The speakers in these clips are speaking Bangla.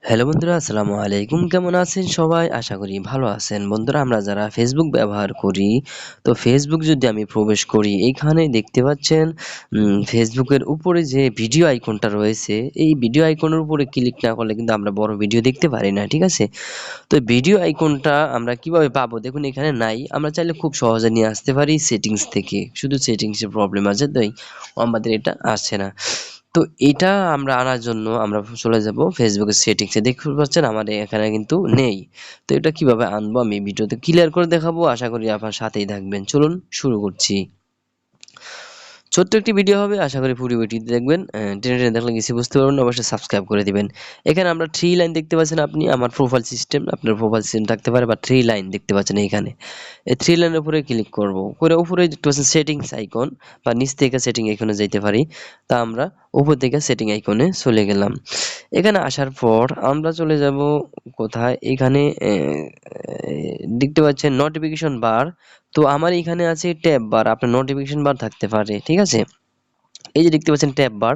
হ্যালো বন্ধুরা, আসসালামু আলাইকুম। কেমন আছেন সবাই? আশা করি ভালো আছেন। বন্ধুরা, আমরা যারা ফেসবুক ব্যবহার করি, তো ফেসবুক যদি আমি প্রবেশ করি, এইখানে দেখতে পাচ্ছেন ফেসবুকের উপরে যে ভিডিও আইকনটা রয়েছে, এই ভিডিও আইকনের উপরে ক্লিক না করলে কিন্তু আমরা বড় ভিডিও দেখতে পারি না, ঠিক আছে? তো ভিডিও আইকনটা আমরা কিভাবে পাবো? দেখুন এখানে নাই। আমরা চাইলে খুব সহজে নিয়ে আসতে পারি সেটিংস থেকে। শুধু সেটিংসে প্রবলেম আছে, তাই আমাদের এটা আসছে না। তো এটা আমরা আনার জন্য আমরা চলে যাব ফেসবুকের সেটিংসে। দেখতে পাচ্ছেন আমার এখানে কিন্তু নেই। তো এটা কিভাবে আনবো আমি ভিডিওতে ক্লিয়ার করে দেখাবো। আশা করি আপনার সাথেই থাকবেন। চলুন শুরু করছি। ছোট্ট একটি ভিডিও হবে, আশা করি পুরো ভিডিওটি দেখবেন। টেনে টেনে দেখলে কিছু বুঝতে পারবেন না, অবশ্যই সাবস্ক্রাইব করে দিবেন। এখানে আমরা 3 লাইন দেখতে পাচ্ছেন আপনি, আমার প্রোফাইল সিস্টেম, আপনার প্রোফাইল সিস্টেম থাকতে পারে বা 3 লাইন দেখতে পাচ্ছেন এইখানে। এই 3 লাইনের উপরে ক্লিক করব। করে উপরে দেখতে পাচ্ছেন সেটিংস আইকন বা নিচ থেকে সেটিং আইকনে যাইতে পারি। তা আমরা উপর থেকে সেটিং আইকনে চলে গেলাম। এখানে আসার পর আমরা চলে যাব কোথায়? এখানে দেখতে পাচ্ছেন নোটিফিকেশন বার। তো আমার এখানে আছে ট্যাব বার, আপনার নোটিফিকেশন বার থাকতে পারে, ঠিক আছে? এই যে দেখতে পাচ্ছেন ট্যাব বার,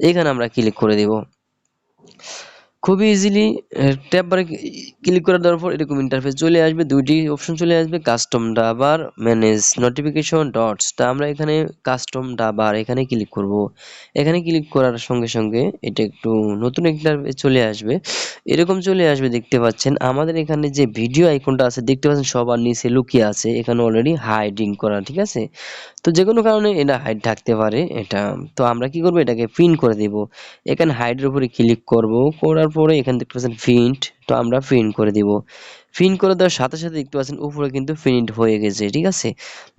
এখানে আমরা ক্লিক করে দিব। খুবই ইজিলি ট্যাব বারে ক্লিক করে দেওয়ার পর এরকম ইন্টারফেস চলে আসবে, দুইটি অপশন চলে আসবে, কাস্টম ডাবার, ম্যানেজ নোটিফিকেশন ডটস। তা আমরা এখানে কাস্টম ডাবার এখানে ক্লিক করব। এখানে ক্লিক করার সঙ্গে সঙ্গে এটা একটু নতুন ইন্টারফেস চলে আসবে, এরকম চলে আসবে। দেখতে পাচ্ছেন আমাদের এখানে যে ভিডিও আইকনটা আছে, দেখতে পাচ্ছেন সবার নিচে লুকিয়ে আছে, এখানে অলরেডি হাইডিং করা, ঠিক আছে? তো যে কোনো কারণে এটা হাইড থাকতে পারে এটা। তো আমরা কি করব, এটাকে পিন করে দিব। এখানে হাইডের উপরে ক্লিক করব, করার পরে এখানে দেখতে পাচ্ছেন প্রিন্ট, তো আমরা প্রিন্ট করে দিব। প্রিন্ট করে দেওয়ার সাথে সাথে দেখতে পাচ্ছেন উপরে কিন্তু প্রিন্ট হয়ে গেছে, ঠিক আছে?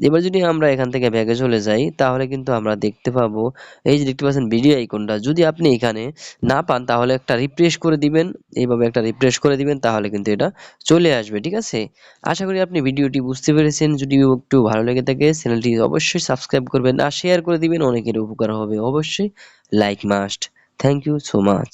এবার যদি আমরা এখান থেকে ব্যাকে চলে যাই, তাহলে কিন্তু আমরা দেখতে পাবো এই যে দেখতে পাচ্ছেন ভিডিও আইকনটা। যদি আপনি এখানে না পান তাহলে একটা রিফ্রেশ করে দিবেন, এইভাবে একটা রিফ্রেশ করে দিবেন, তাহলে কিন্তু এটা চলে আসবে, ঠিক আছে? আশা করি আপনি ভিডিওটি বুঝতে পেরেছেন। যদি একটু ভালো লেগে থাকে চ্যানেলটি অবশ্যই সাবস্ক্রাইব করবেন আর শেয়ার করে দিবেন, অনেকের উপকার হবে। অবশ্যই like must. Thank you so much.